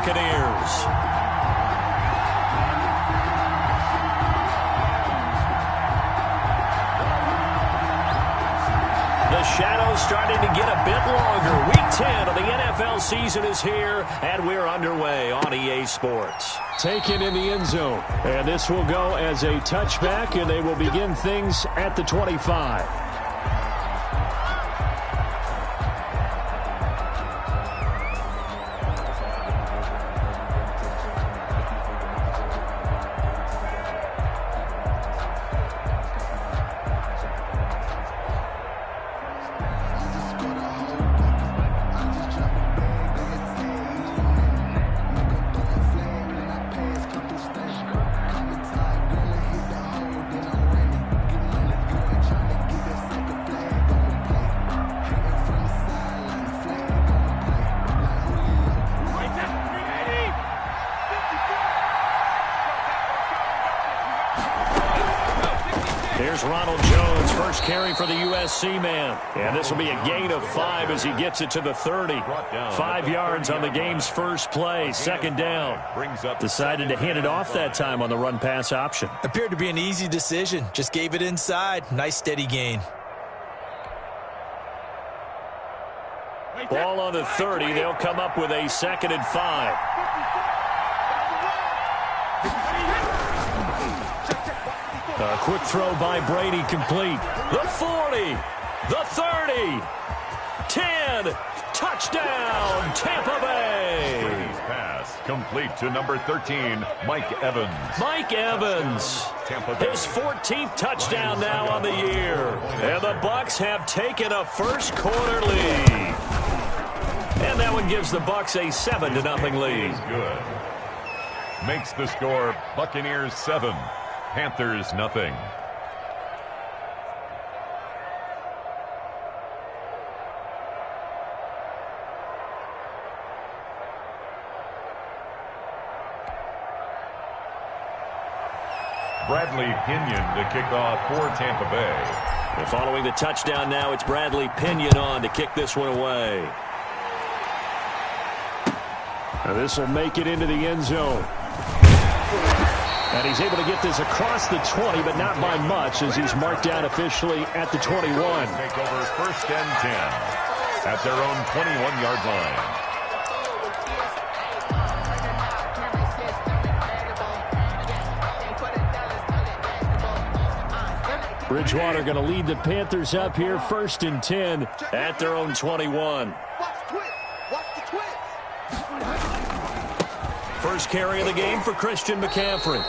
Buccaneers. The shadow's starting to get a bit longer. Week 10 of the NFL season is here, and we're underway on EA Sports. Taken in the end zone, and this will go as a touchback, and they will begin things at the 25. For the USC man. And this will be a gain of 5 as he gets it to the 30. 5 yards on the game's first play. Second down. Decided to hand it off that time on the run-pass option. Appeared to be an easy decision. Just gave it inside. Nice steady gain. Ball on the 30. They'll come up with a 2nd and 5. A quick throw by Brady complete. The 40, the 30, 10, touchdown, Tampa Bay. Brady's pass complete to number 13, Mike Evans. Mike Evans, his 14th touchdown now on the year. And the Bucs have taken a first-quarter lead. And that one gives the Bucs a 7-0 lead. Good. Makes the score Buccaneers 7. Panthers nothing. Bradley Pinion to kick off for Tampa Bay. And following the touchdown now, it's Bradley Pinion on to kick this one away. Now this will make it into the end zone. And he's able to get this across the 20, but not by much as he's marked down officially at the 21. Take over 1st and 10 at their own 21-yard line. Bridgewater going to lead the Panthers up here 1st and 10 at their own 21. First carry of the game for Christian McCaffrey.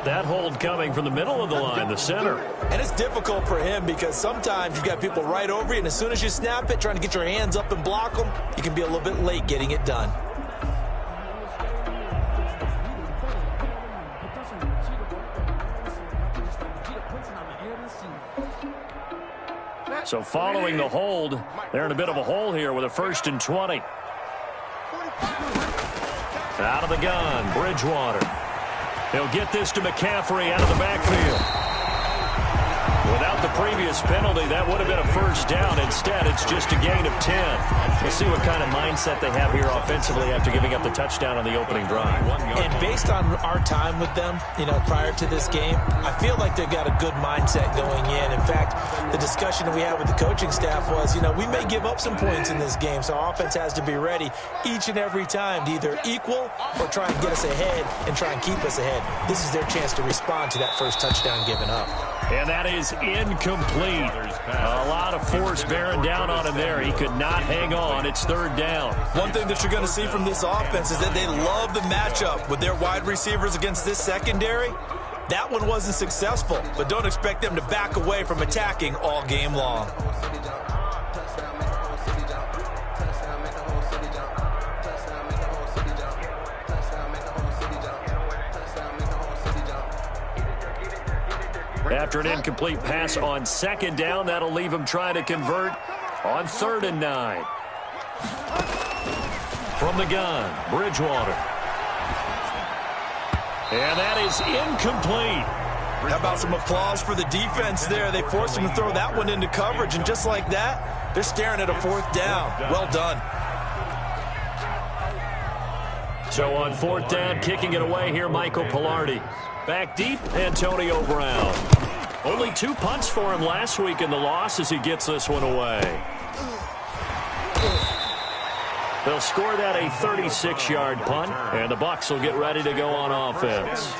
That hold coming from the middle of the line, the center. And it's difficult for him because sometimes you've got people right over you, and as soon as you snap it, trying to get your hands up and block them, you can be a little bit late getting it done. So following the hold, they're in a bit of a hole here with a 1st and 20. Out of the gun, Bridgewater. He'll get this to McCaffrey out of the backfield. Without the previous penalty, that would have been a 1st down. Instead, it's just a gain of 10. We'll see what kind of mindset they have here offensively after giving up the touchdown on the opening drive. And based on our time with them, prior to this game, I feel like they've got a good mindset going in. In fact, the discussion that we had with the coaching staff was, we may give up some points in this game, so our offense has to be ready each and every time to either equal or try and get us ahead and try and keep us ahead. This is their chance to respond to that first touchdown given up. And that is incomplete. A lot of force bearing down on him there. He could not hang on. It's 3rd down. One thing that you're going to see from this offense is that they love the matchup with their wide receivers against this secondary. That one wasn't successful, but don't expect them to back away from attacking all game long. After an incomplete pass on 2nd down, that'll leave him trying to convert on 3rd and 9. From the gun, Bridgewater. And that is incomplete. How about some applause for the defense there? They forced him to throw that one into coverage, and just like that, they're staring at a 4th down. Well done. So on 4th down, kicking it away here, Michael Pilardi. Back deep, Antonio Brown. Only 2 punts for him last week in the loss as he gets this one away. They'll score that a 36-yard punt, and the Bucs will get ready to go on offense.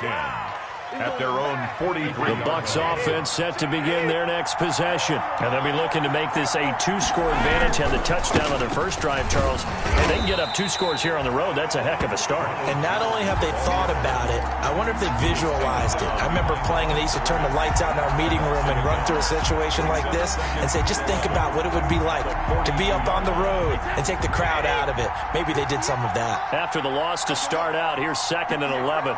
At their own 43. The Bucs offense set to begin their next possession. And they'll be looking to make this a 2-score advantage. Had the touchdown on their first drive, Charles. And they can get up 2 scores here on the road. That's a heck of a start. And not only have they thought about it, I wonder if they visualized it. I remember playing and they used to turn the lights out in our meeting room and run through a situation like this and say, just think about what it would be like to be up on the road and take the crowd out of it. Maybe they did some of that. After the loss to start out, here's 2nd and 11.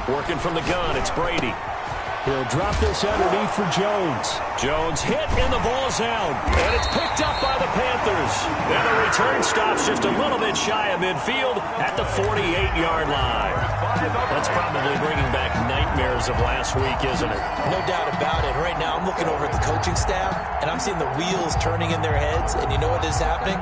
Working from the gun, it's Brady. He'll drop this underneath for Jones. Jones hit, and the ball's out. And it's picked up by the Panthers. And the return stops just a little bit shy of midfield at the 48-yard line. That's probably bringing back nightmares of last week, isn't it? No doubt about it. Right now, I'm looking over at the coaching staff, and I'm seeing the wheels turning in their heads. And you know what is happening?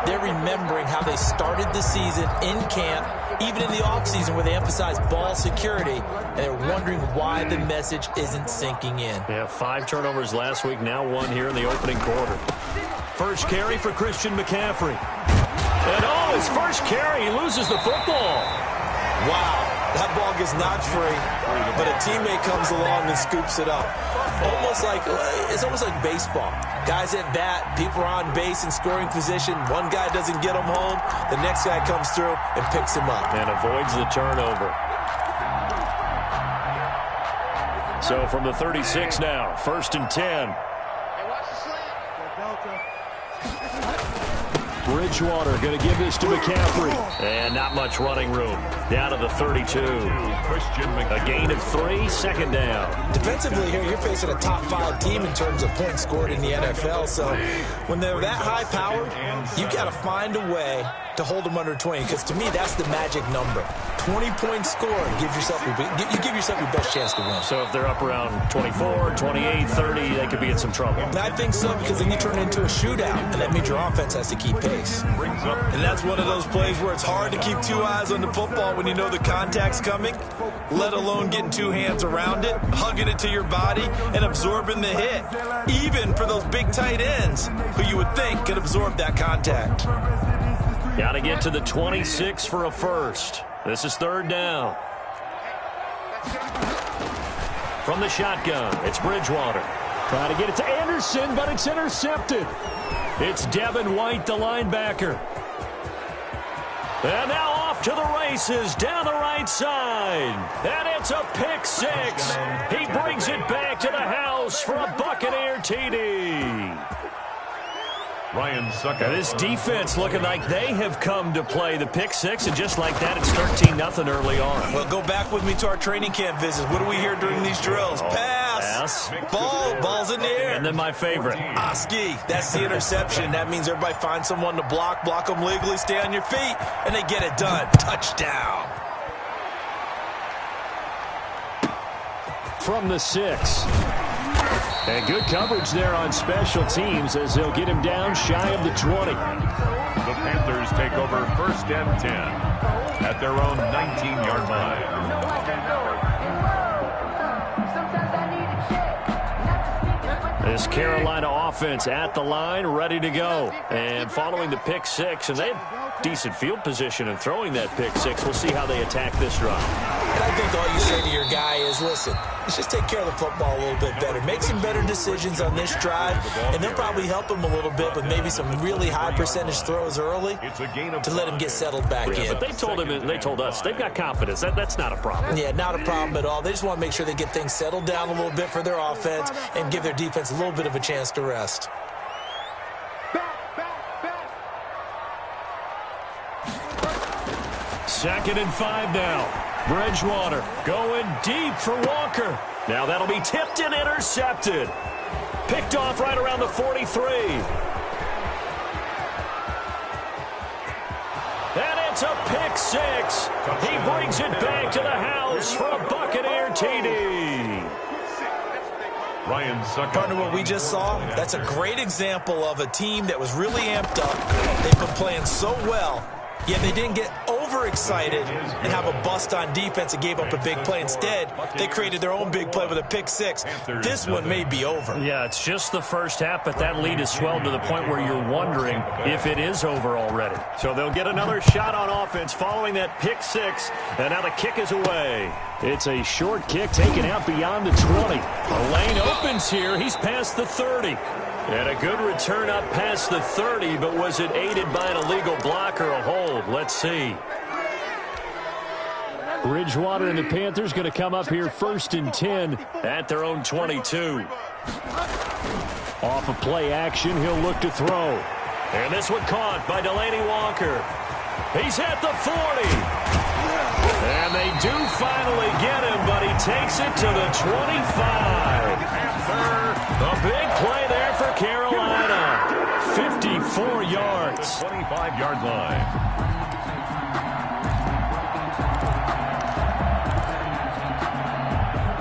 They're remembering how they started the season in camp, even in the offseason where they emphasized ball security, and they're wondering why the message isn't sinking in. Yeah, 5 turnovers last week, now 1 here in the opening quarter. First carry for Christian McCaffrey. And his first carry, he loses the football. Wow, that ball gets knocked free, but a teammate comes along and scoops it up. It's almost like baseball. Guys at bat, people are on base in scoring position. One guy doesn't get him home. The next guy comes through and picks him up. And avoids the turnover. So from the 36 now, 1st and 10. Bridgewater going to give this to McCaffrey. And not much running room. Down to the 32. A gain of 3, 2nd down. Defensively here, you're facing a top 5 team in terms of points scored in the NFL. So when they're that high powered, you've got to find a way to hold them under 20. Because to me, that's the magic number. 20 points scored. You give yourself your best chance to win. So if they're up around 24, 28, 30, they could be in some trouble. I think so, because then you turn it into a shootout, and that means your offense has to keep pace. And that's one of those plays where it's hard to keep 2 eyes on the football when you know the contact's coming, let alone getting 2 hands around it, hugging it to your body, and absorbing the hit. Even for those big tight ends who you would think could absorb that contact. Got to get to the 26 for a first. This is 3rd down. From the shotgun, it's Bridgewater. Trying to get it to Anderson, but it's intercepted. It's Devin White, the linebacker. And now off to the races down the right side. And it's a pick 6. He brings it back to the house for a Buccaneer TD. Ryan Sucka. Now this defense looking like they have come to play the pick 6, and just like that, it's 13-0 early on. Well, go back with me to our training camp visits. What do we hear during these drills? Pass. Ball's in the air. And then my favorite. Oski, that's the interception. That means everybody finds someone to block them legally, stay on your feet, and they get it done. Touchdown. From the 6. And good coverage there on special teams as they'll get him down shy of the 20. The Panthers take over 1st and 10 at their own 19-yard line. This Carolina offense at the line, ready to go. And following the pick 6, and they have decent field position in throwing that pick 6. We'll see how they attack this drive. And I think all you say to your guy is, listen, let's just take care of the football a little bit better. Make some better decisions on this drive, and they'll probably help him a little bit with maybe some really high percentage throws early to let him get settled back in. But they told us they've got confidence. That's not a problem. Yeah, not a problem at all. They just want to make sure they get things settled down a little bit for their offense and give their defense a little bit of a chance to rest. Second and 5 now. Bridgewater going deep for Walker. Now that'll be tipped and intercepted. Picked off right around the 43. And six. He brings it back to the house for a Buccaneer TD. Ryan Sucker. Partner, what we just saw, that's a great example of a team that was really amped up. They've been playing so well, yet they didn't get overexcited and have a bust on defense and gave up a big play. Instead, they created their own big play with a pick six. This one may be over. Yeah, it's just the first half, but that lead has swelled to the point where you're wondering if it is over already. So they'll get another shot on offense following that pick six, and now the kick is away. It's a short kick taken out beyond the 20. The lane opens here. He's past the 30. And a good return up past the 30, but was it aided by an illegal block or a hold? Let's see. Bridgewater and the Panthers going to come up here 1st and 10 at their own 22. Off of play action, he'll look to throw. And this one caught by Delaney Walker. He's at the 40. And they do finally get him, but he takes it to the 25. A big play there for Carolina. 54 yards. 25-yard line.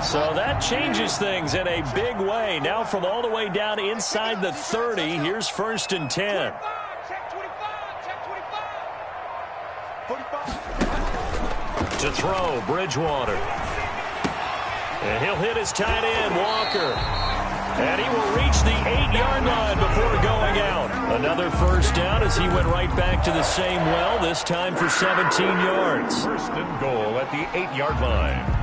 So that changes things in a big way. Now from all the way down inside the 30, here's 1st and 10. To throw, Bridgewater. And he'll hit his tight end, Walker. And he will reach the 8-yard line before going out. Another first down as he went right back to the same well, this time for 17 yards. 1st and goal at the 8-yard line.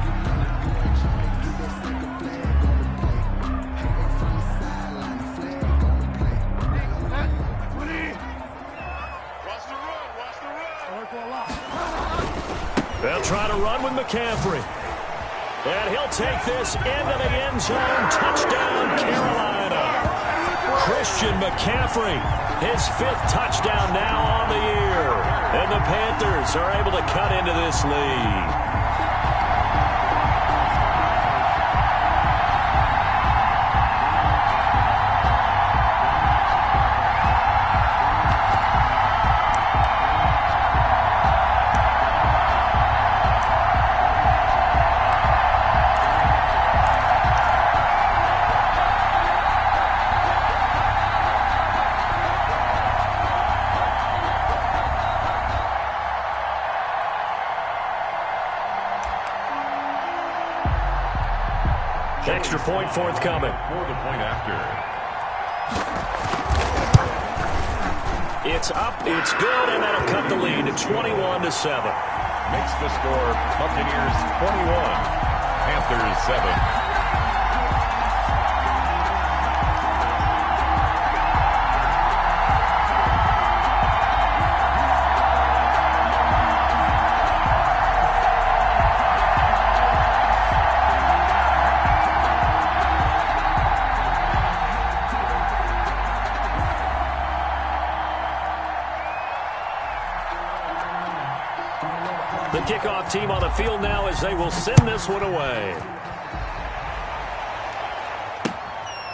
They'll try to run with McCaffrey. And he'll take this into the end zone. Touchdown, Carolina. Christian McCaffrey, his 5th touchdown now on the year. And the Panthers are able to cut into this lead. Extra point forthcoming. For the point after. It's up, it's good, and that'll cut the lead to 21-7. Makes the score Buccaneers 21, Panthers 7. The kickoff team on the field now as they will send this one away.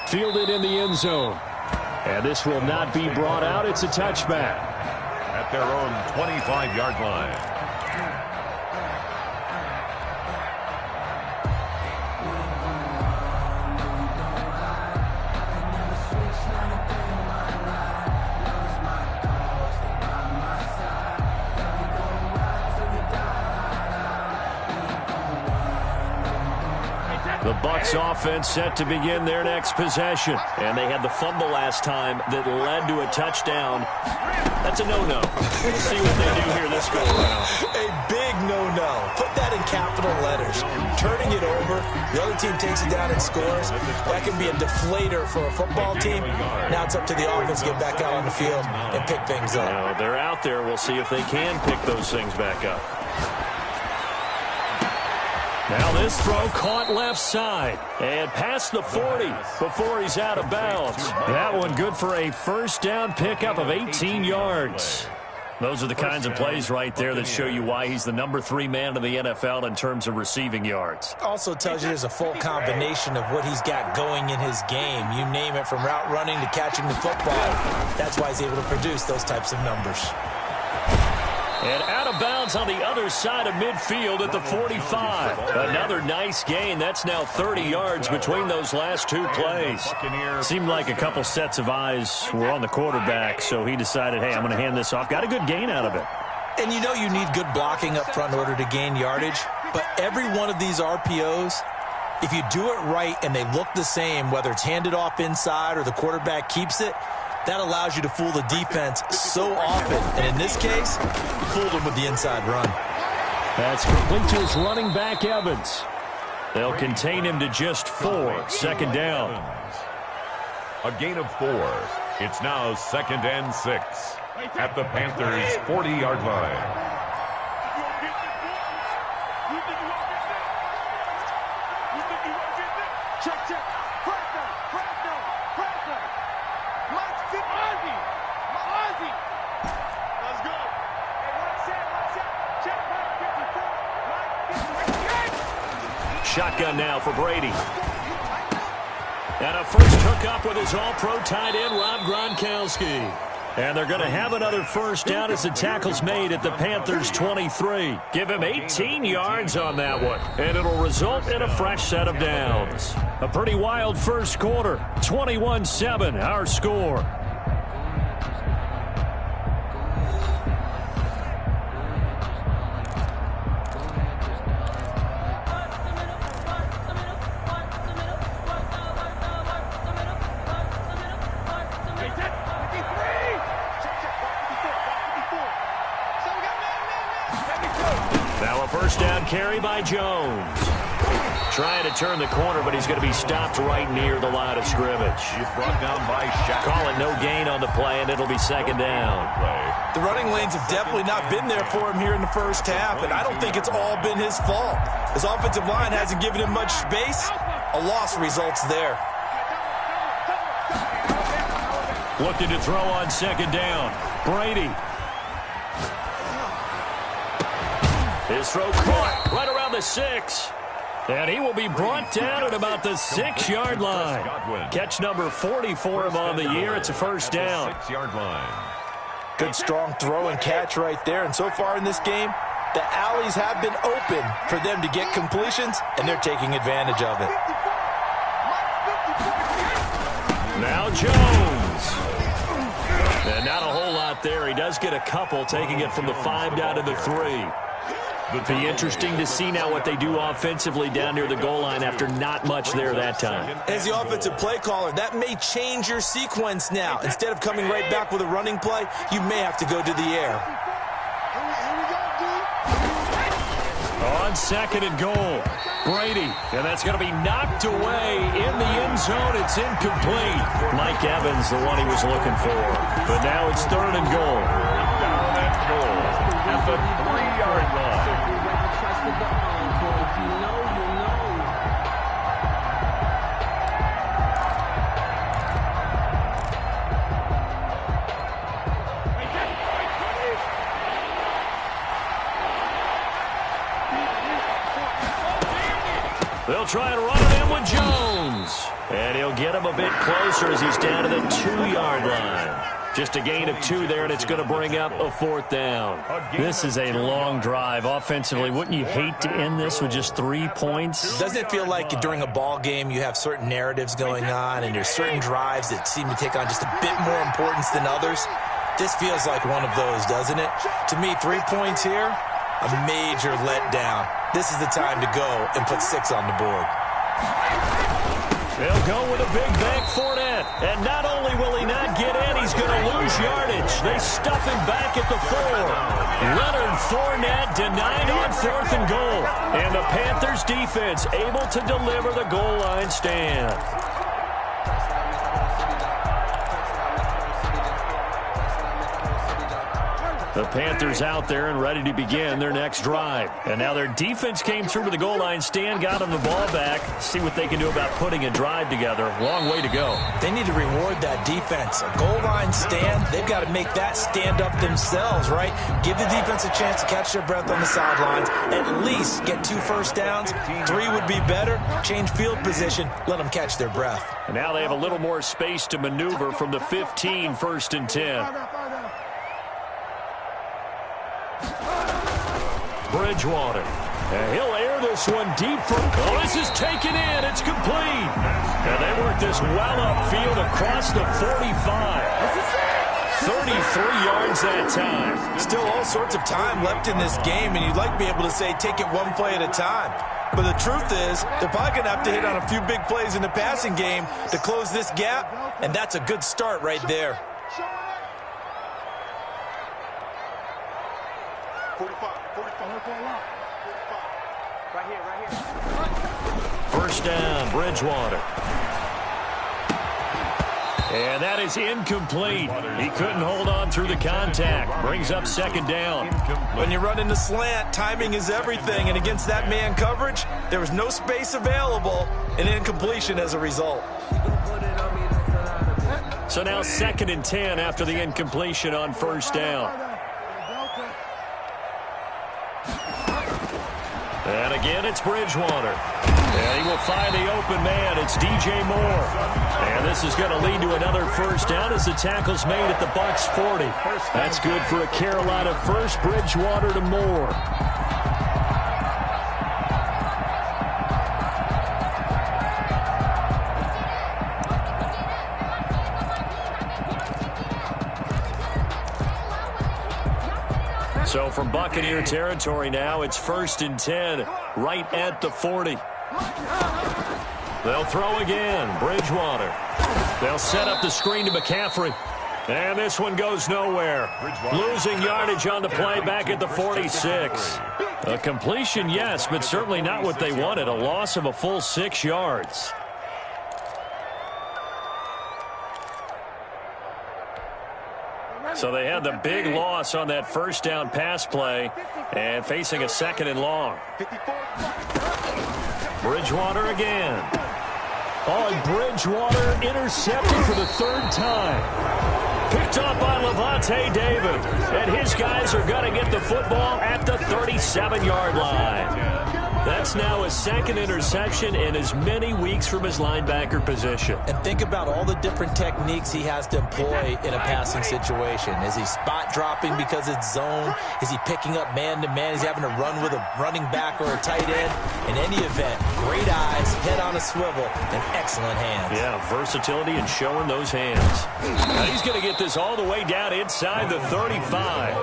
Fielded in the end zone. And this will not be brought out. It's a touchback. At their own 25-yard line. The Bucs offense set to begin their next possession. And they had the fumble last time that led to a touchdown. That's a no-no. We'll see what they do here this go around. A big no-no. Put that in capital letters. Turning it over, the other team takes it down and scores. That can be a deflator for a football team. Now it's up to the offense to get back out on the field and pick things up. Now, they're out there. We'll see if they can pick those things back up. Now this throw caught left side and past the 40 before he's out of bounds. That one good for a first down pickup of 18 yards. Those are the kinds of plays right there that show you why he's the number 3 man in the NFL in terms of receiving yards. Also tells you there's a full combination of what he's got going in his game. You name it, from route running to catching the football. That's why he's able to produce those types of numbers. And out of bounds on the other side of midfield at the 45. Another nice gain. That's now 30 yards between those last two plays. Seemed like a couple sets of eyes were on the quarterback, so he decided, hey, I'm going to hand this off. Got a good gain out of it. And you know you need good blocking up front in order to gain yardage. But every one of these RPOs, if you do it right and they look the same, whether it's handed off inside or the quarterback keeps it, that allows you to fool the defense so often. And in this case, you fooled them with the inside run. That's complete to his running back, Evans. They'll contain him to just 4. Second down. A gain of 4. It's now 2nd and 6 at the Panthers' 40-yard line. Shotgun now for Brady. And a first hookup with his all-pro tight end, Rob Gronkowski. And they're going to have another first down as the tackle's made at the Panthers' 23. Give him 18 yards on that one, and it'll result in a fresh set of downs. A pretty wild first quarter. 21-7, our score. Carry by Jones. Trying to turn the corner, but he's going to be stopped right near the line of scrimmage. He's brought down by Shaq. Call it no gain on the play, and it'll be second down. The running lanes have definitely not been there for him here in the first half, and I don't think it's all been his fault. His offensive line hasn't given him much space. A loss results there. Looking to throw on second down. Brady. His throw caught right around the 6. And he will be brought down at about the 6-yard line. Catch number 40 for him on the year. It's a first down. 6-yard line. Good strong throw and catch right there. And so far in this game, the alleys have been open for them to get completions, and they're taking advantage of it. Now Jones. And not a whole lot there. He does get a couple, taking it from the 5 down to the 3. It'll be interesting to see now what they do offensively down near the goal line after not much there that time. As the offensive play caller, that may change your sequence now. Instead of coming right back with a running play, you may have to go to the air. On second and goal, Brady. And that's going to be knocked away in the end zone. It's incomplete. Mike Evans, the one he was looking for. But now it's third and goal. Down and goal at the 3-yard line. They'll try and run it in with Jones. And he'll get him a bit closer as he's down to the 2-yard line. Just a gain of 2 there, and it's going to bring up a 4th down. This is a long drive. Offensively, wouldn't you hate to end this with just 3 points? Doesn't it feel like during a ball game you have certain narratives going on and there's certain drives that seem to take on just a bit more importance than others? This feels like one of those, doesn't it? To me, 3 points here, a major letdown. This is the time to go and put 6 on the board. They'll go with a big bank Fournette. And not only will he not get in, he's going to lose yardage. They stuff him back at the 4. Leonard Fournette denied on 4th and goal. And the Panthers defense able to deliver the goal line stand. The Panthers out there and ready to begin their next drive. And now their defense came through to the goal line stand, got them the ball back. See what they can do about putting a drive together. Long way to go. They need to reward that defense. A goal line stand, they've got to make that stand up themselves, right? Give the defense a chance to catch their breath on the sidelines. At least get 2 first downs. 3 would be better. Change field position. Let them catch their breath. And now they have a little more space to maneuver from the 15, 1st and 10. Bridgewater. And he'll air this one deep for... Oh, this is taken in. It's complete. And they work this well upfield across the 45. 33 yards that time. Still all sorts of time left in this game, and you'd like to be able to say take it one play at a time. But the truth is, they're probably going to have to hit on a few big plays in the passing game to close this gap, and that's a good start right there. 45. Right here. First down, Bridgewater. And that is incomplete. He couldn't hold on through the contact. Brings up second down. When you run into slant, timing is everything. And against that man coverage, there was no space available, and incompletion as a result. So now 2nd and 10 after the incompletion on first down. And again, it's Bridgewater. And he will find the open man. It's DJ Moore. And this is going to lead to another first down as the tackle's made at the Bucs 40. That's good for a Carolina first. Bridgewater to Moore. So from Buccaneer territory now, it's 1st and 10, right at the 40. They'll throw again. Bridgewater. They'll set up the screen to McCaffrey. And this one goes nowhere. Losing yardage on the play back at the 46. A completion, yes, but certainly not what they wanted. A loss of a full 6 yards. So they had the big loss on that first down pass play and facing a 2nd and long. Bridgewater again. Oh, and Bridgewater intercepted for the 3rd time. Picked up by Levante David. And his guys are going to get the football at the 37-yard line. That's now his 2nd interception in as many weeks from his linebacker position. And think about all the different techniques he has to employ in a passing situation. Is he spot dropping because it's zone? Is he picking up man-to-man? Is he having to run with a running back or a tight end? In any event, great eyes, head on a swivel, and excellent hands. Yeah, versatility and showing those hands. Now he's going to get this all the way down inside the 35.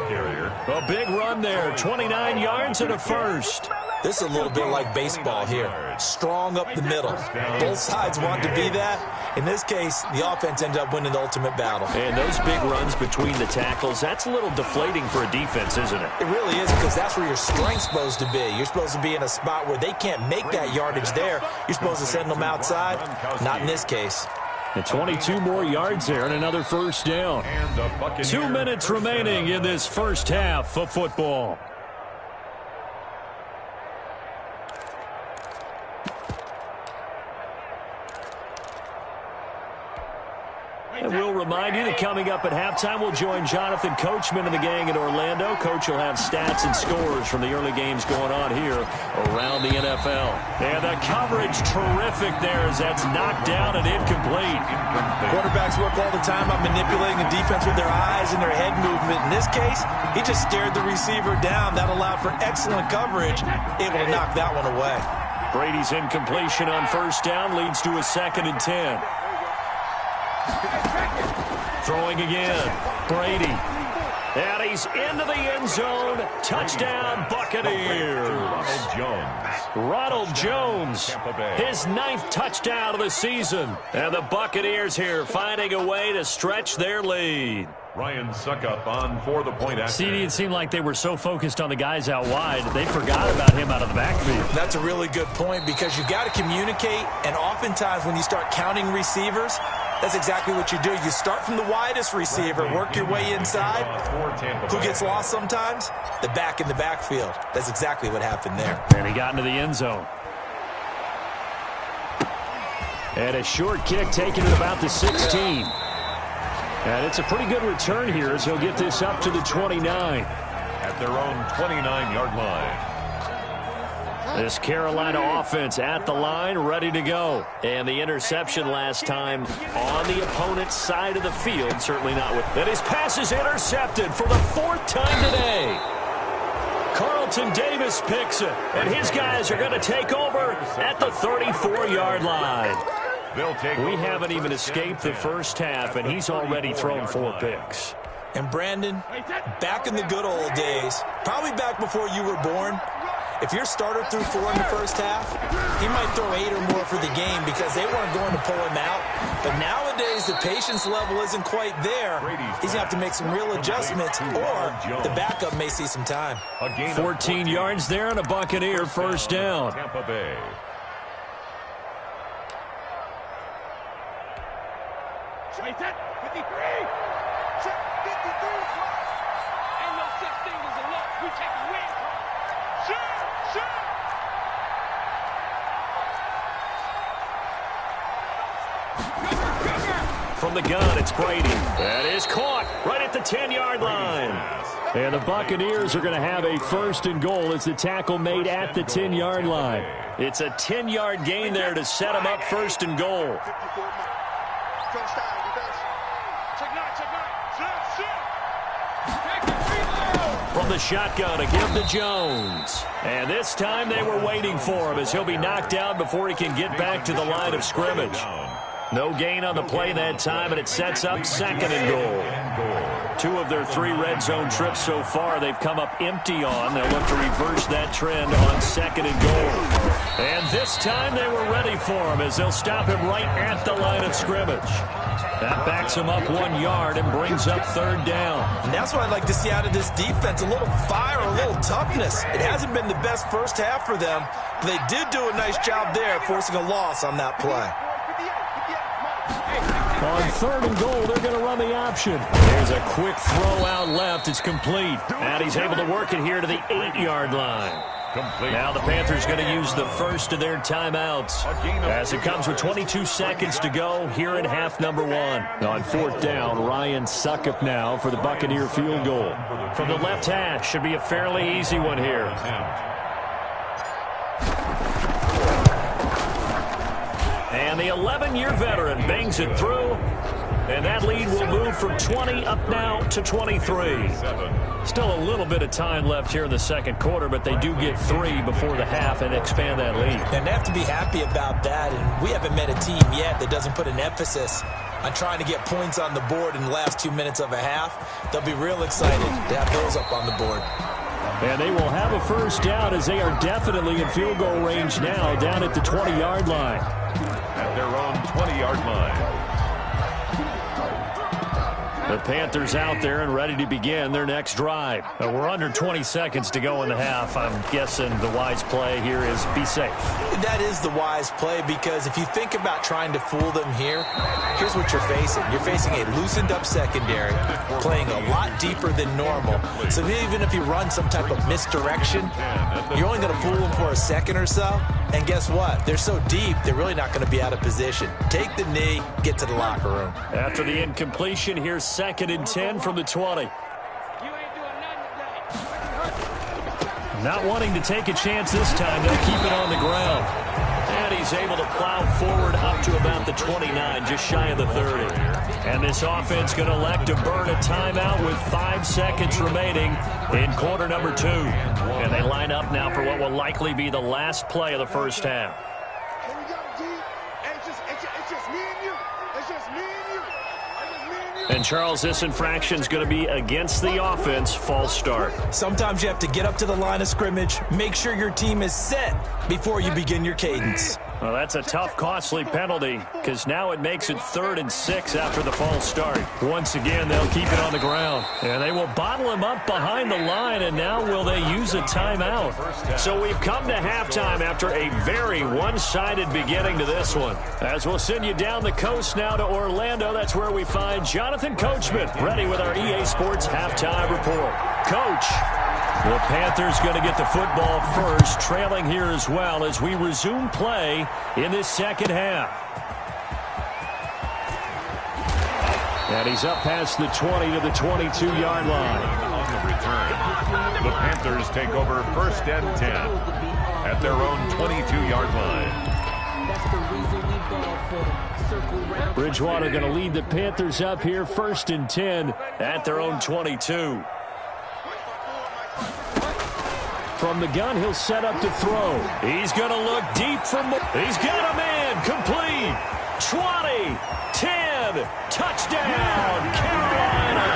A big run there, 29 yards and a first. This is a little bit like baseball here. Strong up the middle. Both sides want to be that. In this case, the offense ended up winning the ultimate battle. And those big runs between the tackles, that's a little deflating for a defense, isn't it? It really is, because that's where your strength's supposed to be. You're supposed to be in a spot where they can't make that yardage there. You're supposed to send them outside. Not in this case. And 22 more yards there and another first down. 2 minutes remaining in this first half of football. And we'll remind you that coming up at halftime, we'll join Jonathan Coachman and the gang in Orlando. Coach will have stats and scores from the early games going on here around the NFL. And the coverage terrific there as that's knocked down and incomplete. Quarterbacks work all the time on manipulating the defense with their eyes and their head movement. In this case, he just stared the receiver down. That allowed for excellent coverage, able to knock that one away. Brady's incompletion on first down leads to a 2nd and 10. Throwing again, Brady. And he's into the end zone. Touchdown, Buccaneers. Ronald Jones, his 9th touchdown of the season. And the Buccaneers here finding a way to stretch their lead. Ryan Suckup on for the point after. CD, it seemed like they were so focused on the guys out wide, they forgot about him out of the backfield. That's a really good point, because you've got to communicate, and oftentimes when you start counting receivers, that's exactly what you do. You start from the widest receiver, work your way inside. Who gets lost sometimes? The back in the backfield. That's exactly what happened there. And he got into the end zone. And a short kick taken at about the 16. And it's a pretty good return here as he'll get this up to the 29. At their own 29-yard line. This Carolina offense at the line, ready to go. And the interception last time on the opponent's side of the field. Certainly not with... And his pass is intercepted for the 4th time today. Carl Carlton Davis picks it, and his guys are going to take over at the 34-yard line. We haven't even escaped the first half, and he's already thrown 4 picks. And Brandon, back in the good old days, probably back before you were born, if your starter threw 4 in the first half, he might throw 8 or more for the game because they weren't going to pull him out. But nowadays, the patience level isn't quite there. He's going to have to make some real adjustments, or the backup may see some time. 14 yards there and a Buccaneer first down. Tampa Bay. Wait, 53! Check 53! Ain't no such thing as a loss. We take a win. Sure! From the gun, it's Brady. That is caught right at the 10-yard line. And the Buccaneers are going to have a first and goal as the tackle made at the 10-yard line. It's a 10-yard gain there to set them up first and goal. From the shotgun, a give to Jones. And this time they were waiting for him as he'll be knocked down before he can get back to the line of scrimmage. No gain on the play that time, and it sets up second and goal. 2 of their 3 red zone trips so far they've come up empty on. They'll look to reverse that trend on second and goal. And this time they were ready for him as they'll stop him right at the line of scrimmage. That backs him up 1 yard and brings up third down. And that's what I'd like to see out of this defense, a little fire, a little toughness. It hasn't been the best first half for them, but they did do a nice job there forcing a loss on that play. On third and goal, they're going to run the option. There's a quick throw out left. It's complete. And he's able to work it here to the 8-yard line. Complete. Now the Panthers going to use the first of their timeouts as it comes with 22 seconds to go here in half number 1. On fourth down, Ryan Succop now for the Buccaneer field goal. From the left hash, should be a fairly easy one here. And the 11-year veteran bangs it through. And that lead will move from 20 up now to 23. Still a little bit of time left here in the second quarter, but they do get 3 before the half and expand that lead. And they have to be happy about that. And we haven't met a team yet that doesn't put an emphasis on trying to get points on the board in the last 2 minutes of a half. They'll be real excited to have those up on the board. And they will have a first down as they are definitely in field goal range now down at the 20-yard line. At their own 20-yard line. The Panthers out there and ready to begin their next drive. We're under 20 seconds to go in the half. I'm guessing the wise play here is be safe. That is the wise play because if you think about trying to fool them here, here's what you're facing. You're facing a loosened up secondary, playing a lot deeper than normal. So even if you run some type of misdirection, you're only going to fool them for a second or so. And guess what? They're so deep, they're really not going to be out of position. Take the knee, get to the locker room. After the incompletion, here's second and 10 from the 20. Not wanting to take a chance this time, they'll keep it on the ground. And he's able to plow forward up to about the 29, just shy of the 30. And this offense going to elect to burn a timeout with 5 seconds remaining in quarter number 2. And they line up now for what will likely be the last play of the first half. And, Charles, this infraction is going to be against the offense. False start. Sometimes you have to get up to the line of scrimmage, make sure your team is set before you begin your cadence. Well, that's a tough, costly penalty because now it makes it 3rd and 6 after the false start. Once again, they'll keep it on the ground. And they will bottle him up behind the line, and now will they use a timeout? So we've come to halftime after a very one-sided beginning to this one. As we'll send you down the coast now to Orlando, that's where we find Jonathan Coachman ready with our EA Sports Halftime Report. Coach, the Panthers going to get the football first, trailing here as well as we resume play in this second half. And he's up past the 20 to the 22-yard line. On the return, the Panthers take over 1st and 10 at their own 22-yard line. Bridgewater going to lead the Panthers up here 1st and 10 at their own 22. From From the gun, he'll set up to throw. He's going to look deep for more. He's got a man. Complete. 20. 10. Touchdown, Carolina.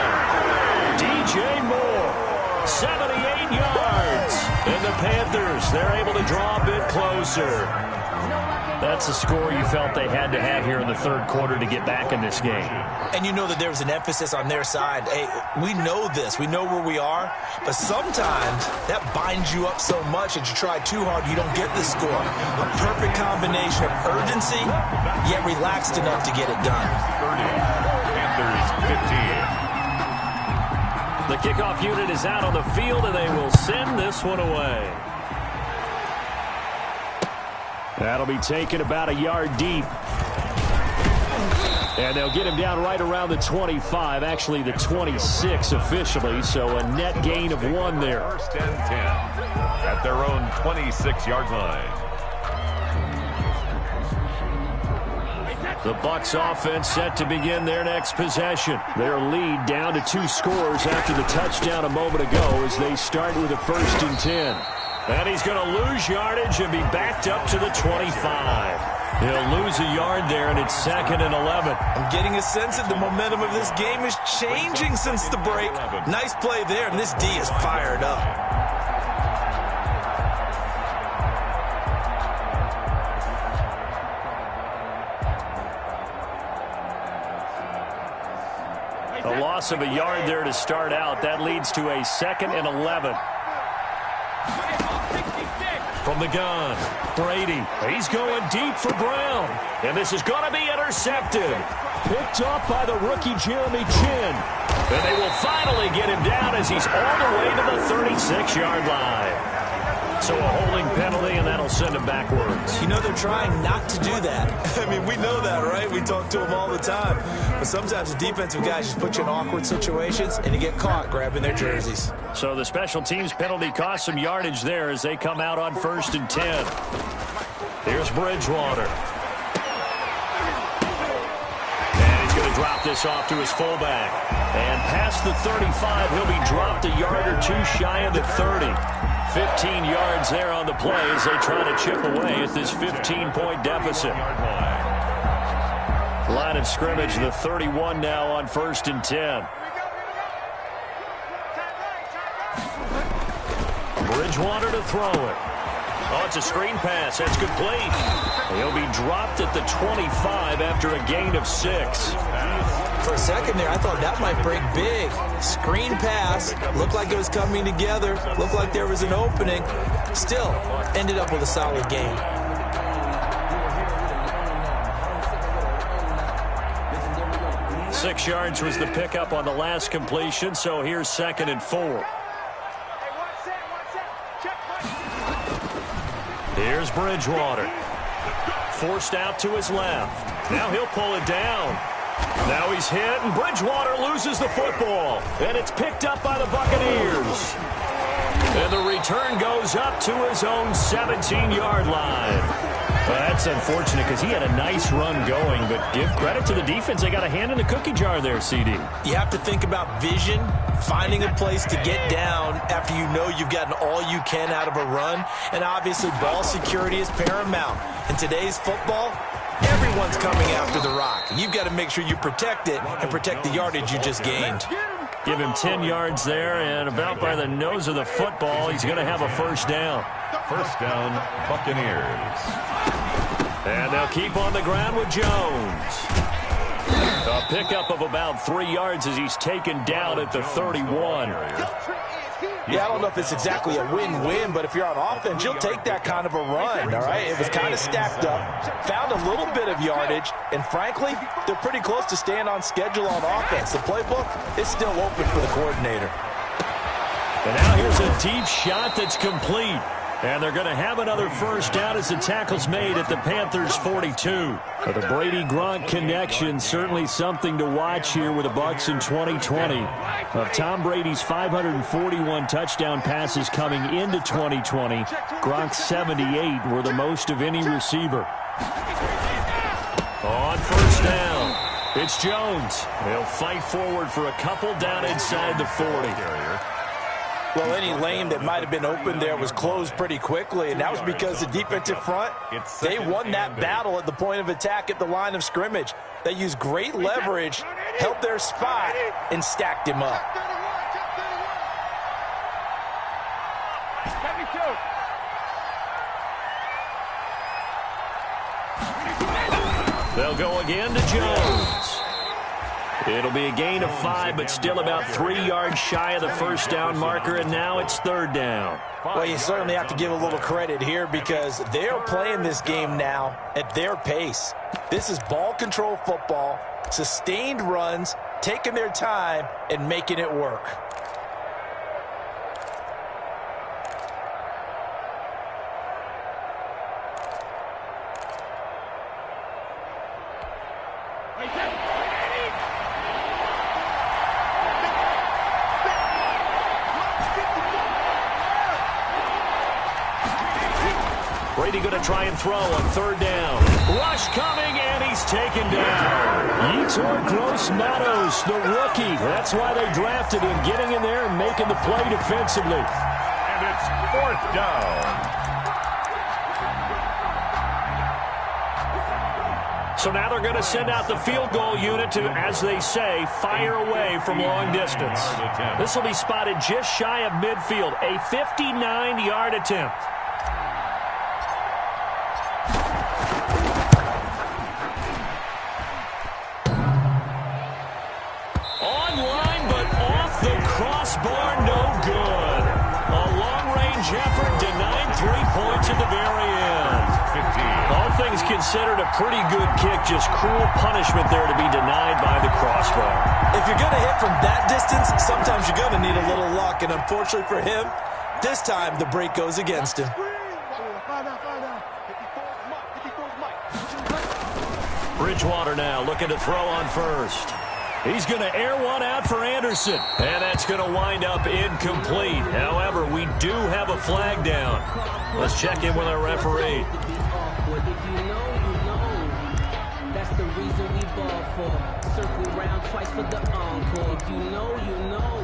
DJ Moore. 78 yards. And the Panthers, they're able to draw a bit closer. That's a score you felt they had to have here in the third quarter to get back in this game. And you know that there was an emphasis on their side. Hey, we know this. We know where we are. But sometimes that binds you up so much that you try too hard, you don't get the score. A perfect combination of urgency, yet relaxed enough to get it done. 30. Panthers 15. The kickoff unit is out on the field, and they will send this one away. That'll be taken about a yard deep. And they'll get him down right around the 25, actually the 26 officially, so a net gain of 1 there. First and 10 at their own 26-yard line. The Bucs offense set to begin their next possession. Their lead down to 2 scores after the touchdown a moment ago as they start with a 1st and 10. And he's going to lose yardage and be backed up to the 25. He'll lose a yard there, and it's 2nd and 11. I'm getting a sense that the momentum of this game is changing since the break. Nice play there, and this D is fired up. A loss of a yard there to start out. That leads to a 2nd and 11. From the gun, Brady. He's going deep for Brown. And this is going to be intercepted. Picked up by the rookie Jeremy Chin. And they will finally get him down as he's all the way to the 36-yard line. So a holding penalty, and that'll send him backwards. You know they're trying not to do that. I mean, we know that, right? We talk to them all the time. But sometimes the defensive guys just put you in awkward situations, and you get caught grabbing their jerseys. So the special teams penalty cost some yardage there as they come out on 1st and 10. Here's Bridgewater. And he's going to drop this off to his fullback. And past the 35, he'll be dropped a yard or 2 shy of the 30. 15 yards there on the play as they try to chip away at this 15-point deficit. Line of scrimmage, the 31 now on 1st and 10. Bridgewater to throw it. Oh, it's a screen pass. That's complete. He'll be dropped at the 25 after a gain of 6. For a second there, I thought that might break big. Screen pass. Looked like it was coming together. Looked like there was an opening. Still, ended up with a solid game. Six yards was the pickup on the last completion, so here's 2nd and 4. Here's Bridgewater. Forced out to his left. Now he'll pull it down. Now he's hit, and Bridgewater loses the football. And it's picked up by the Buccaneers. And the return goes up to his own 17-yard line. Well, that's unfortunate because he had a nice run going, but give credit to the defense. They got a hand in the cookie jar there, CD. You have to think about vision, finding a place to get down after you know you've gotten all you can out of a run, and obviously ball security is paramount. In today's football, everyone's coming after the rock. You've got to make sure you protect it and protect the yardage you just gained. Give him 10 yards there, and about by the nose of the football, he's going to have a 1st down. 1st down, Buccaneers. And they'll keep on the ground with Jones. A pickup of about 3 yards as he's taken down at the 31. Yeah, I don't know if it's exactly a win-win, but if you're on offense, you'll take that kind of a run, all right? It was kind of stacked up, found a little bit of yardage, and frankly, they're pretty close to staying on schedule on offense. The playbook is still open for the coordinator. And now here's a deep shot that's complete. And they're going to have another 1st down as the tackle's made at the Panthers' 42. But the Brady-Gronk connection, certainly something to watch here with the Bucs in 2020. Of Tom Brady's 541 touchdown passes coming into 2020, Gronk's 78 were the most of any receiver. On 1st down, it's Jones. He'll fight forward for a couple down inside the 40. Well, any lane that might have been open there was closed pretty quickly, and that was because the defensive front, they won that battle at the point of attack at the line of scrimmage. They used great leverage, held their spot, and stacked him up. They'll go again to Jones. It'll be a gain of 5, but still about 3 yards shy of the first down marker, and now it's 3rd down. Well, you certainly have to give a little credit here because they're playing this game now at their pace. This is ball control football, sustained runs, taking their time, and making it work. Brady going to try and throw on 3rd down. Rush coming, and he's taken down. Yetur Gross-Matos, the rookie. That's why they drafted him, getting in there and making the play defensively. And it's 4th down. So now they're going to send out the field goal unit to, as they say, fire away from long distance. This will be spotted just shy of midfield, a 59-yard attempt. Online, but off the crossbar, no good. A long-range effort denied 3 points at the very end. 15. All things considered, a pretty good kick, just cruel punishment there to be denied by the crossbar. If you're going to hit from that distance, sometimes you're going to need a little luck, and unfortunately for him, this time the break goes against him. Bridgewater now looking to throw on 1st. He's going to air one out for Anderson, and that's going to wind up incomplete. However, we do have a flag down. Let's check in with our referee. If you know, you know. That's the reason we ball for. Circle round twice for the encore. If you know, you know.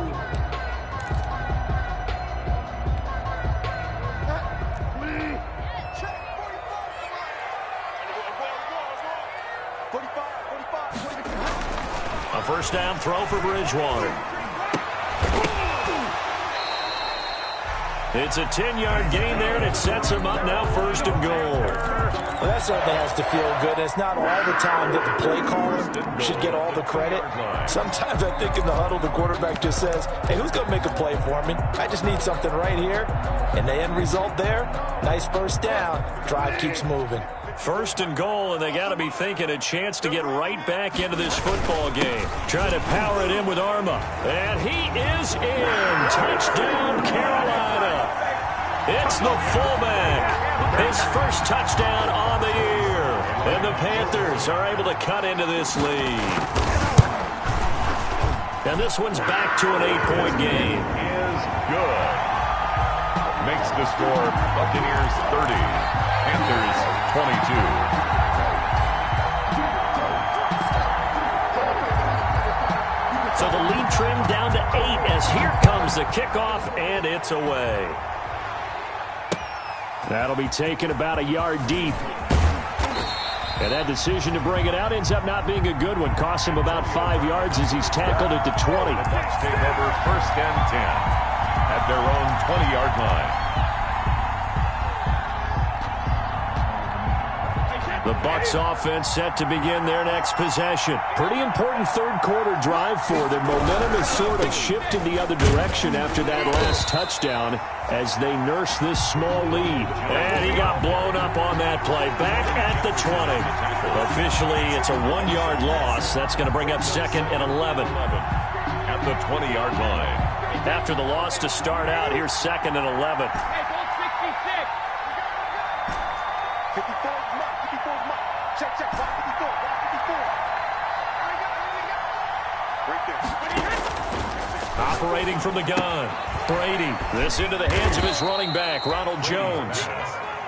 A 1st down throw for Bridgewater. It's a 10-yard gain there, and it sets him up now 1st and goal. Well, that certainly has to feel good. It's not all the time that the play caller should get all the credit. Sometimes I think in the huddle, the quarterback just says, hey, who's going to make a play for me? I just need something right here. And the end result there, nice 1st down. Drive keeps moving. 1st and goal, and they got to be thinking a chance to get right back into this football game. Trying to power it in with Arma. And he is in. Touchdown, Carolina. It's the fullback. His 1st touchdown on the year. And the Panthers are able to cut into this lead. And this one's back to an 8-point game. Is good. Makes the score Buccaneers 30, Panthers 22. So the lead trimmed down to 8 as here comes the kickoff, and it's away. That'll be taken about a yard deep. And that decision to bring it out ends up not being a good one. Costs him about 5 yards as he's tackled at the 20. The Bucs take over 1st and 10 at their own 20-yard line. The Bucs offense set to begin their next possession. Pretty important 3rd quarter drive for them. Momentum has sort of shifted the other direction after that last touchdown as they nurse this small lead. And he got blown up on that play. Back at the 20. Officially, it's a 1-yard loss. That's going to bring up 2nd and 11. At the 20-yard line. After the loss to start out, here's 2nd and 11. Operating from the gun, Brady. This into the hands of his running back, Ronald Jones.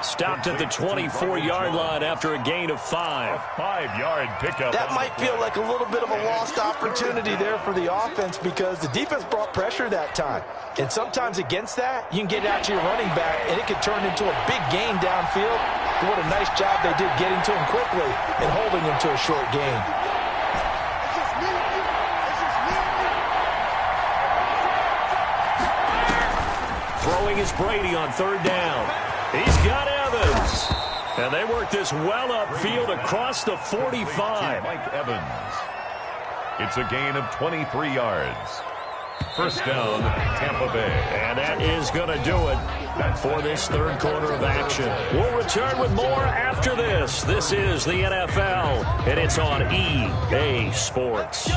Stopped at the 24-yard line after a gain of 5. A 5-yard pickup. That might feel like a little bit of a lost opportunity there for the offense because the defense brought pressure that time. And sometimes against that, you can get out to your running back, and it could turn into a big gain downfield. What a nice job they did getting to him quickly and holding him to a short gain. Throwing is Brady on 3rd down. He's got Evans. And they work this well upfield across the 45. Mike Evans. It's a gain of 23 yards. First down, Tampa Bay. And that is going to do it for this 3rd quarter of action. We'll return with more after this. This is the NFL, and it's on EA Sports.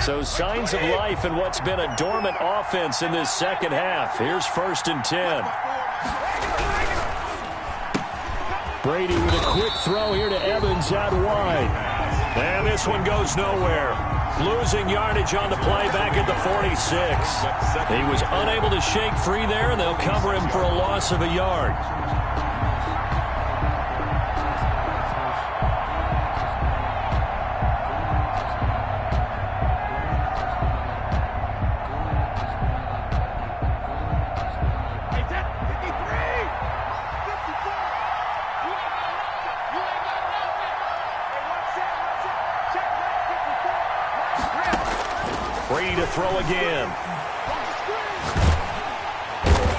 So signs of life in what's been a dormant offense in this second half. Here's 1st and 10. Brady with a quick throw here to Evans out wide. And this one goes nowhere. Losing yardage on the play back at the 46. He was unable to shake free there, and they'll cover him for a loss of a yard. Brady to throw again.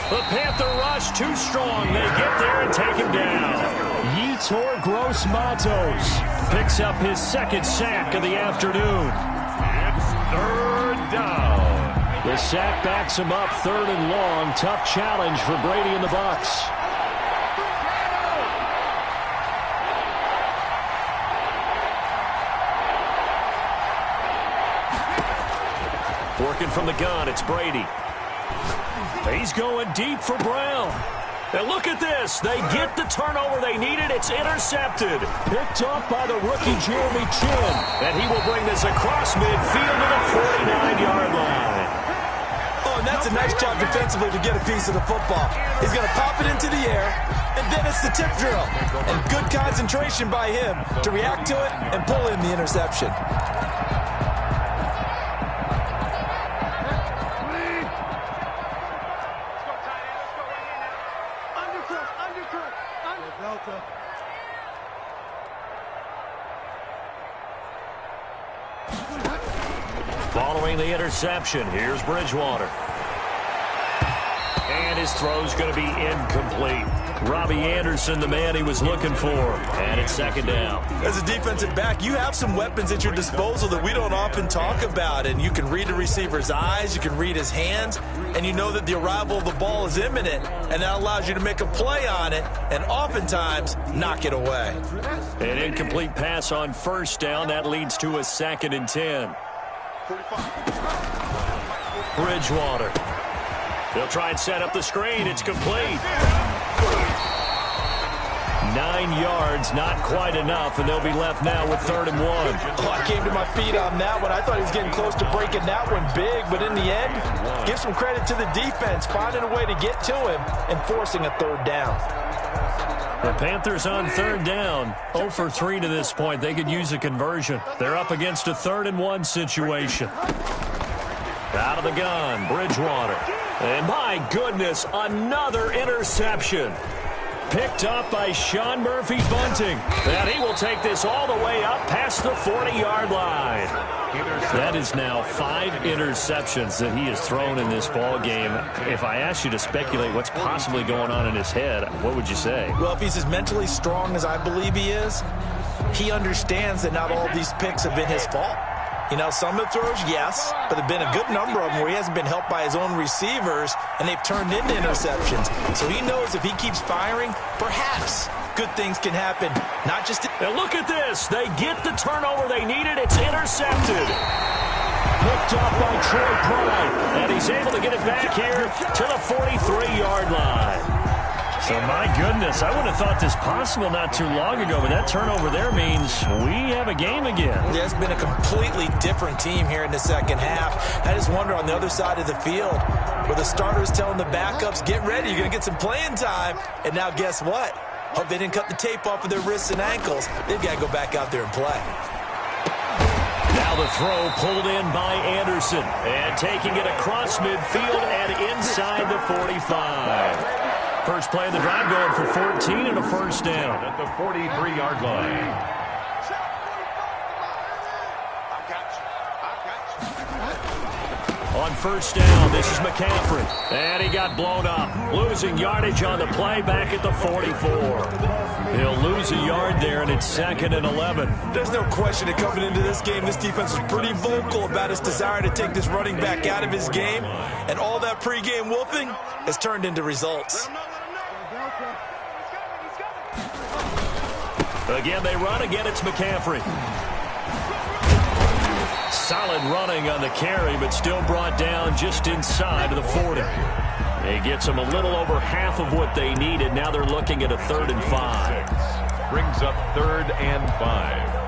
The Panther rush too strong. They get there and take him down. Yetur Gross-Matos picks up his 2nd sack of the afternoon. It's 3rd down. The sack backs him up 3rd and long. Tough challenge for Brady and the Bucs. Working from the gun, it's Brady. He's going deep for Brown. And look at this. They get the turnover they needed. It's intercepted. Picked off by the rookie Jeremy Chin. And he will bring this across midfield to the 49-yard line. Oh, and that's a nice job defensively to get a piece of the football. He's going to pop it into the air, and then it's the tip drill. And good concentration by him to react to it and pull in the interception. Following the interception, here's Bridgewater. And his throw's going to be incomplete. Robbie Anderson, the man he was looking for. And it's 2nd down. As a defensive back, you have some weapons at your disposal that we don't often talk about. And you can read the receiver's eyes, you can read his hands, and you know that the arrival of the ball is imminent. And that allows you to make a play on it and oftentimes knock it away. An incomplete pass on 1st down. That leads to a 2nd and 10. Bridgewater. They'll try and set up the screen. It's complete. 9 yards, not quite enough, and they'll be left now with 3rd and 1. Oh, I came to my feet on that one. I thought he was getting close to breaking that one big, but in the end, give some credit to the defense, finding a way to get to him and forcing a 3rd down. The Panthers on 3rd down, 0 for 3 to this point. They could use a conversion. They're up against a 3rd and 1 situation. Out of the gun, Bridgewater. And my goodness, another interception. Picked up by Sean Murphy-Bunting. And he will take this all the way up past the 40-yard line. That is now 5 interceptions that he has thrown in this ball game. If I asked you to speculate what's possibly going on in his head, what would you say? Well, if he's as mentally strong as I believe he is, he understands that not all of these picks have been his fault. You know, some of the throws, yes, but there have been a good number of them where he hasn't been helped by his own receivers, and they've turned into interceptions. So he knows if he keeps firing, perhaps good things can happen. Not just... And look at this. They get the turnover they needed. It's intercepted. Picked off by Troy Pride, and he's able to get it back here to the 43-yard line. So, my goodness, I wouldn't have thought this possible not too long ago, but that turnover there means we have a game again. Yeah, it's been a completely different team here in the second half. I just wonder on the other side of the field, where the starters telling the backups, get ready, you're going to get some playing time. And now guess what? Hope they didn't cut the tape off of their wrists and ankles. They've got to go back out there and play. Now the throw pulled in by Anderson. And taking it across midfield and inside the 45. First play of the drive going for 14 and a first down. At the 43-yard line. On first down, this is McCaffrey. And he got blown up. Losing yardage on the play back at the 44. He'll lose a yard there, and it's 2nd and 11. There's no question that coming into this game, this defense was pretty vocal about its desire to take this running back out of his game. And all that pregame wolfing has turned into results. Again, they run. Again, it's McCaffrey. Solid running on the carry, but still brought down just inside of the 40. It gets them a little over half of what they needed. Now they're looking at a 3rd and 5. Brings up 3rd and 5.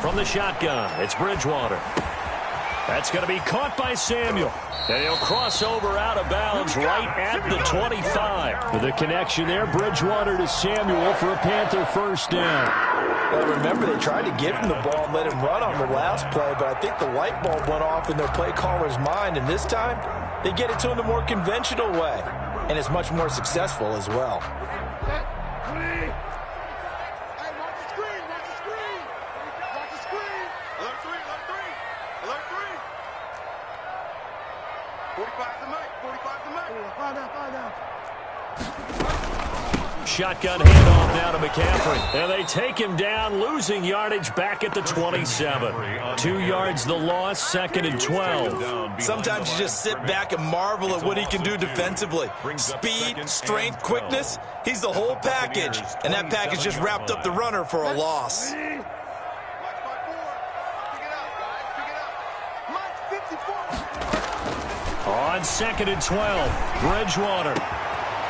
From the shotgun, it's Bridgewater. That's going to be caught by Samuel. And he'll cross over out of bounds right at the 25. With a connection there, Bridgewater to Samuel for a Panther first down. Well, remember, they tried to give him the ball and let him run on the last play, but I think the light bulb went off in their play caller's mind, and this time, they get it to him the more conventional way, and it's much more successful as well. Shotgun handoff now to McCaffrey. And they take him down, losing yardage back at the 27. 2 yards the loss, 2nd and 12. Sometimes you just sit back and marvel at what he can do defensively. Speed, strength, quickness, he's the whole package. And that package just wrapped up the runner for a loss. On 2nd and 12, Bridgewater.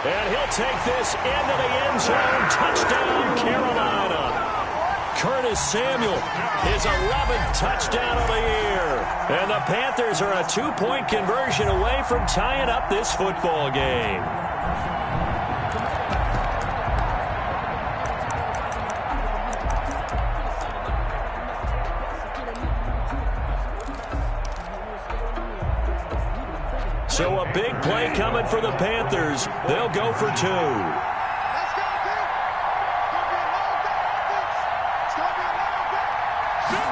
And he'll take this into the end zone. Touchdown, Carolina. Curtis Samuel, his 11th touchdown of the year. And the Panthers are a 2-point conversion away from tying up this football game. So a big play coming for the Panthers. They'll go for 2.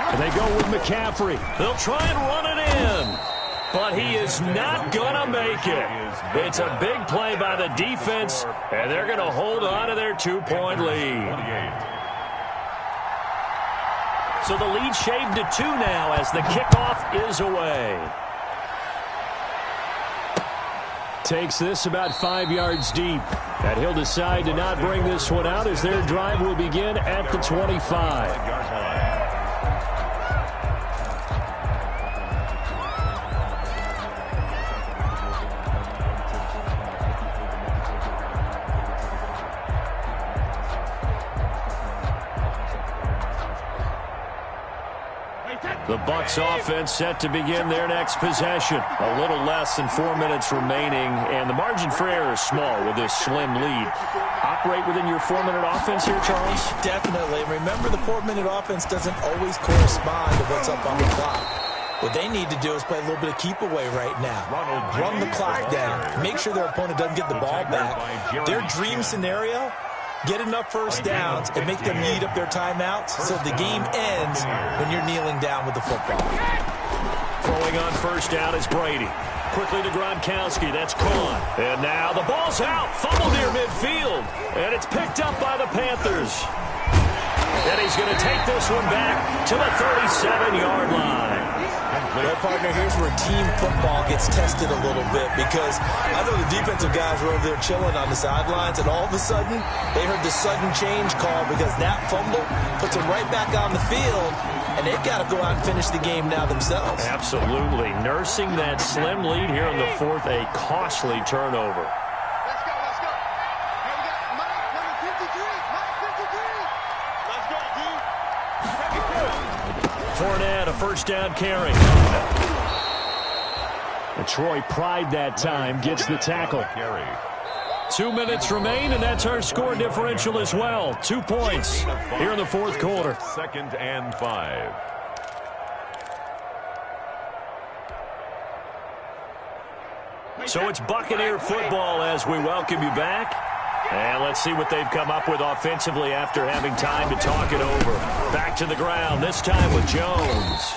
And they go with McCaffrey. They'll try and run it in. But he is not going to make it. It's a big play by the defense, and they're going to hold on to their 2-point lead. So the lead shaved to 2 now as the kickoff is away. Takes this about 5 yards deep. And he'll decide to not bring this one out as their drive will begin at the 25. The Bucs offense set to begin their next possession. A little less than 4 minutes remaining, and the margin for error is small with this slim lead. Operate within your 4-minute offense here, Charles? Definitely. Remember, the 4-minute offense doesn't always correspond to what's up on the clock. What they need to do is play a little bit of keep away right now. Run the clock down. Make sure their opponent doesn't get the ball back. Their dream scenario, get enough first downs and make them eat up their timeouts so the game ends when you're kneeling down with the football. Throwing on first down is Brady. Quickly to Gronkowski. That's caught. And now the ball's out. Fumble near midfield. And it's picked up by the Panthers. And he's going to take this one back to the 37-yard line. Well, partner, here's where team football gets tested a little bit because I know the defensive guys were over there chilling on the sidelines, and all of a sudden, they heard the sudden change call because that fumble puts them right back on the field, and they've got to go out and finish the game now themselves. Absolutely. Nursing that slim lead here in the fourth, a costly turnover. Let's go, let's go. Hey, we got Mike, number 53. Mike 53. Let's go, dude. Fournette, a first down carry. Troy Pride that time gets the tackle. 2 minutes remain, and that's our score differential as well. 2 points here in the fourth quarter. 2nd and 5. So it's Buccaneer football as we welcome you back. And let's see what they've come up with offensively after having time to talk it over. Back to the ground, this time with Jones.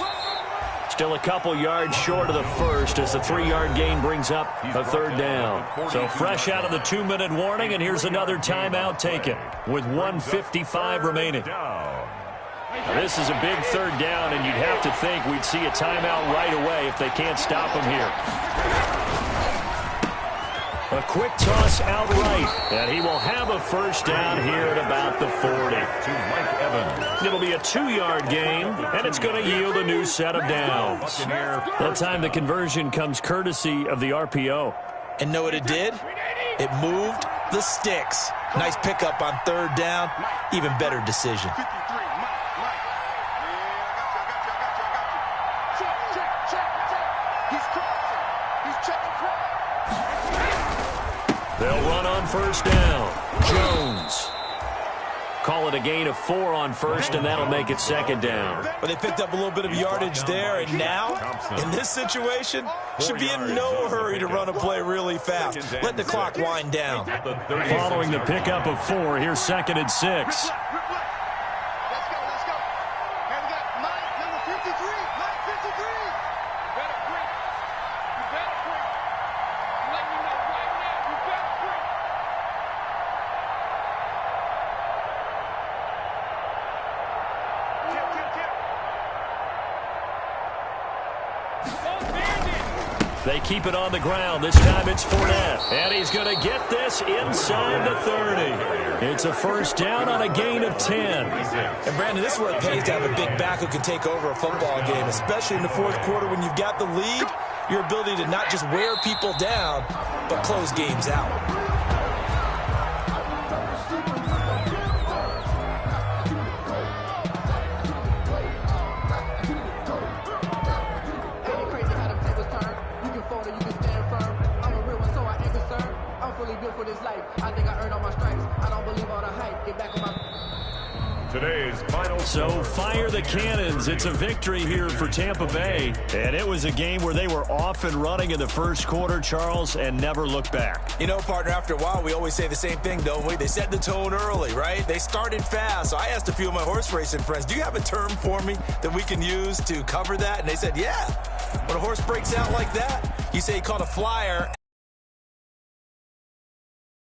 Still a couple yards short of the first as the 3-yard gain brings up a third down. So fresh out of the 2-minute warning, and here's another timeout taken with 1:55 remaining. Now, this is a big third down, and you'd have to think we'd see a timeout right away if they can't stop him here. A quick toss outright, and he will have a first down here at about the 40. To Mike Evans. It'll be a 2-yard gain, and it's going to yield a new set of downs. That time the conversion comes courtesy of the RPO. And know what it did? It moved the sticks. Nice pickup on third down. Even better decision. 53, Mike. Yeah, I got you. Check. He's crossing. He's checking cross. They'll run on first down. Jones. Call it a gain of 4 on first, and that'll make it second down. But they picked up a little bit of yardage there, and now, in this situation, should be in no hurry to run a play really fast. Let the clock wind down. Following the pickup of 4, here's 2nd and 6. Let's go. Hey, we got Mike, number 53. Mike 53. You better quick. I'm letting you know right now. You better quick. They keep it on the ground. This time it's Fournette. And he's going to get this inside the 30. It's a first down on a gain of 10. And, Brandon, this is where it pays to have a big back who can take over a football game, especially in the fourth quarter when you've got the lead, your ability to not just wear people down, but close games out. Today's final. So fire the cannons. It's a victory here for Tampa Bay. And it was a game where they were off and running in the first quarter, Charles, and never looked back. You know, partner, after a while, we always say the same thing, don't we? They set the tone early, right? They started fast. So I asked a few of my horse racing friends, do you have a term for me that we can use to cover that? And they said, yeah. When a horse breaks out like that, you say he caught a flyer.